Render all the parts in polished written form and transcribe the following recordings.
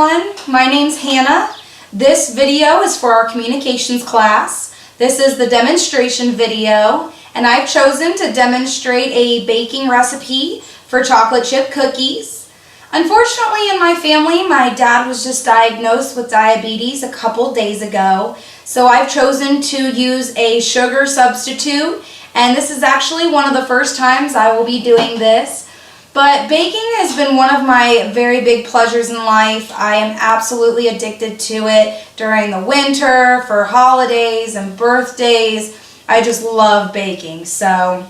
everyone, my name's Hannah. This video is for our communications class. This is the demonstration video, and I've chosen to demonstrate a baking recipe for chocolate chip cookies. Unfortunately, in my family, my dad was just diagnosed with diabetes a couple days ago, so I've chosen to use a sugar substitute, and this is actually one of the first times I will be doing this. But baking has been one of my very big pleasures in life. I am absolutely addicted to it during the winter, for holidays and birthdays. I just love baking. So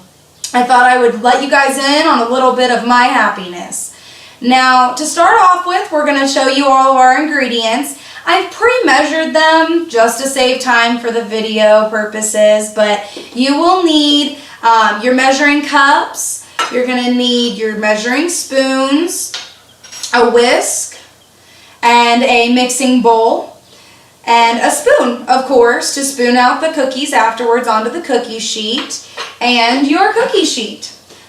I thought I would let you guys in on a little bit of my happiness. Now, to start off with, we're going to show you all of our ingredients. I've pre-measured them just to save time for the video purposes, but you will need your measuring cups. You're going to need your measuring spoons, a whisk, and a mixing bowl, and a spoon, of course, to spoon out the cookies afterwards onto the cookie sheet, and your cookie sheet.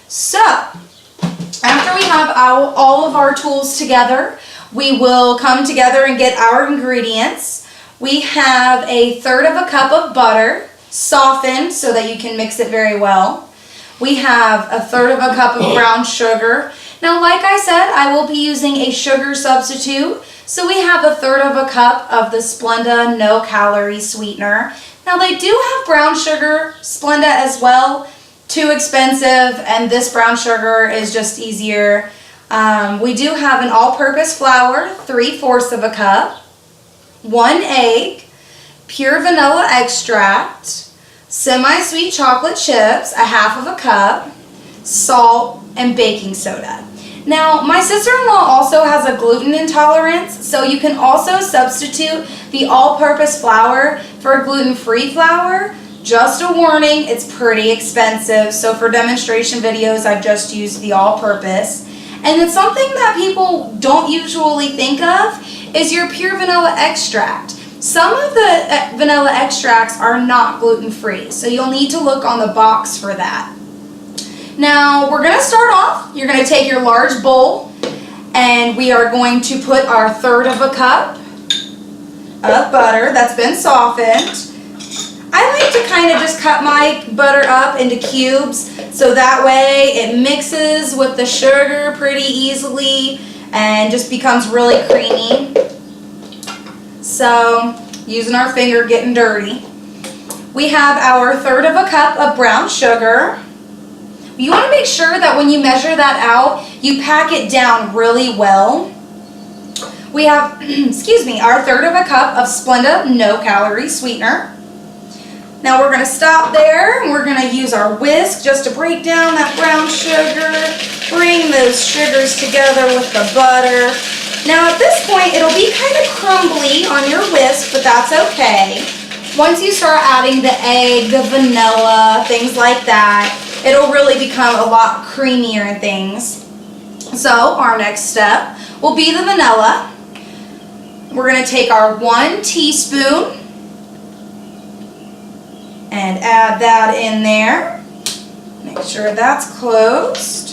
So, after we have all of our tools together, we will come together and get our ingredients. We have a third of a cup of butter, softened so that you can mix it very well. We have a third of a cup of brown sugar. Now, like I said, I will be using a sugar substitute. So we have a third of a cup of the Splenda no-calorie sweetener. Now, they do have brown sugar Splenda as well. Too expensive, and this brown sugar is just easier. We do have an all-purpose flour, 3/4 of a cup, 1 egg, pure vanilla extract, semi-sweet chocolate chips, 1/2 of a cup, salt, and baking soda. Now, my sister-in-law also has a gluten intolerance, so you can also substitute the all-purpose flour for gluten-free flour. Just a warning, it's pretty expensive, so for demonstration videos, I've just used the all-purpose. And it's something that people don't usually think of is your pure vanilla extract. Some of the vanilla extracts are not gluten-free, so you'll need to look on the box for that. Now, we're going to start off. You're going to take your large bowl, and we are going to put our third of a cup of butter that's been softened. I like to kind of just cut my butter up into cubes, so that way it mixes with the sugar pretty easily and just becomes really creamy. So, using our finger, getting dirty. We have our third of a cup of brown sugar. You want to make sure that when you measure that out, you pack it down really well. We have, our third of a cup of Splenda no-calorie sweetener. Now we're going to stop there, and we're going to use our whisk just to break down that brown sugar, bring those sugars together with the butter. Now at this point, it'll be kind of crumbly on your whisk, but that's okay. Once you start adding the egg, the vanilla, things like that, it'll really become a lot creamier and things. So our next step will be the vanilla. We're going to take our 1 teaspoon and add that in there. Make sure that's closed.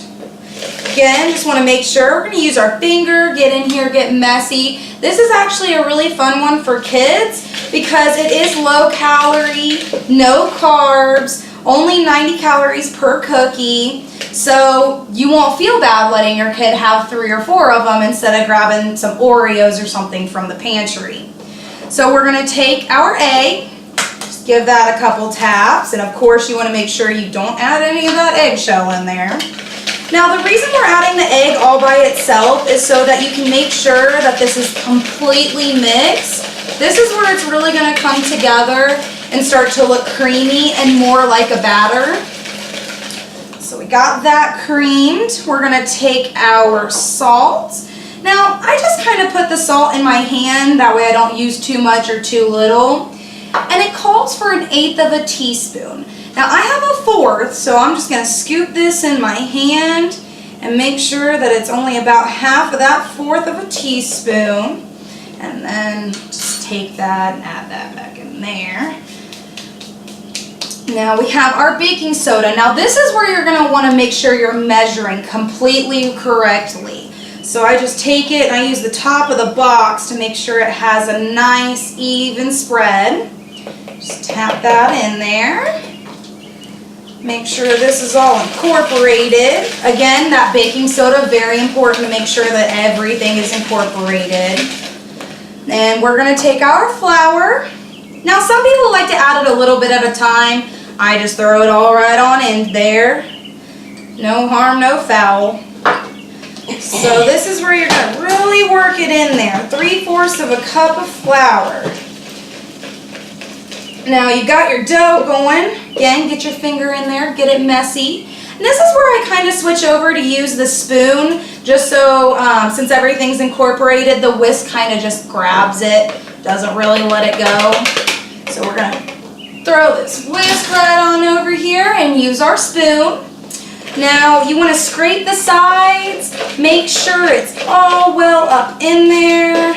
Again, just want to make sure. We're going to use our finger, get in here, get messy. This is actually a really fun one for kids because it is low calorie, no carbs, only 90 calories per cookie. So you won't feel bad letting your kid have 3 or 4 of them instead of grabbing some Oreos or something from the pantry. So we're going to take our egg, just give that a couple taps, and of course you want to make sure you don't add any of that eggshell in there. Now, the reason we're adding the egg all by itself is so that you can make sure that this is completely mixed. This is where it's really going to come together and start to look creamy and more like a batter. So we got that creamed. We're going to take our salt. Now, I just kind of put the salt in my hand. That way I don't use too much or too little. And it calls for 1/8 of a teaspoon. Now I have a 1/4, so I'm just going to scoop this in my hand and make sure that it's only about 1/2 of that 1/4 of a teaspoon. And then just take that and add that back in there. Now we have our baking soda. Now this is where you're going to want to make sure you're measuring completely correctly. So I just take it and I use the top of the box to make sure it has a nice even spread. Just tap that in there. Make sure this is all incorporated. Again, that baking soda, very important to make sure that everything is incorporated. And we're going to take our flour. Now some people like to add it a little bit at a time. I just throw it all right on in there. No harm, no foul. So this is where you're going to really work it in there. 3/4 of a cup of flour. Now you got your dough going. Again, get your finger in there, get it messy. And this is where I kind of switch over to use the spoon, just so since everything's incorporated, the whisk kind of just grabs it, doesn't really let it go. So we're going to throw this whisk right on over here and use our spoon. Now you want to scrape the sides, make sure it's all well up in there.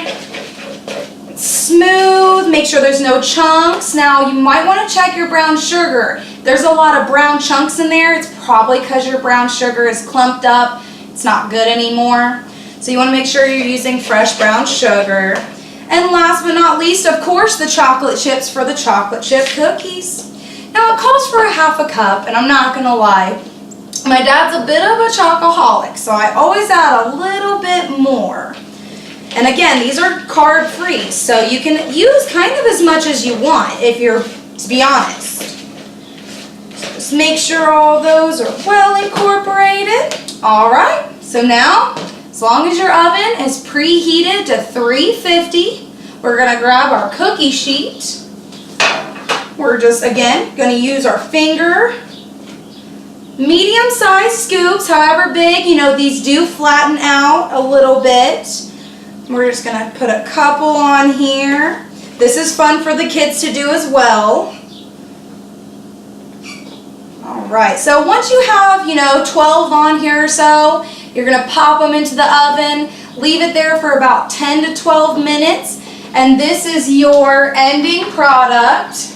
Smooth, make sure there's no chunks. Now you might want to check your brown sugar. There's a lot of brown chunks in there. It's probably because your brown sugar is clumped up. It's not good anymore. So you want to make sure you're using fresh brown sugar. And last but not least, of course, the chocolate chips for the chocolate chip cookies. Now it calls for a 1/2 cup, and I'm not going to lie, my dad's a bit of a chocoholic, so I always add a little bit more. And again, these are carb-free, so you can use kind of as much as you want, if you're, to be honest. So just make sure all those are well incorporated. All right, so now, as long as your oven is preheated to 350, we're gonna grab our cookie sheet. We're just, again, gonna use our finger. Medium-sized scoops, however big, you know, these do flatten out a little bit. We're just going to put a couple on here. This is fun for the kids to do as well. Alright, so once you have, 12 on here or so, you're going to pop them into the oven, leave it there for about 10 to 12 minutes, and this is your ending product.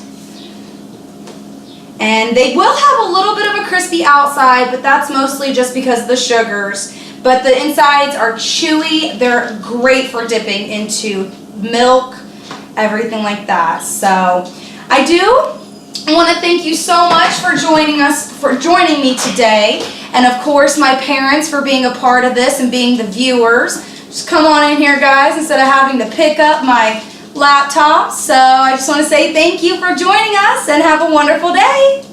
And they will have a little bit of a crispy outside, but that's mostly just because of the sugars. But the insides are chewy. They're great for dipping into milk, everything like that. So I do want to thank you so much for joining me today. And of course my parents for being a part of this and being the viewers. Just come on in here, guys, instead of having to pick up my laptop. So I just want to say thank you for joining us and have a wonderful day.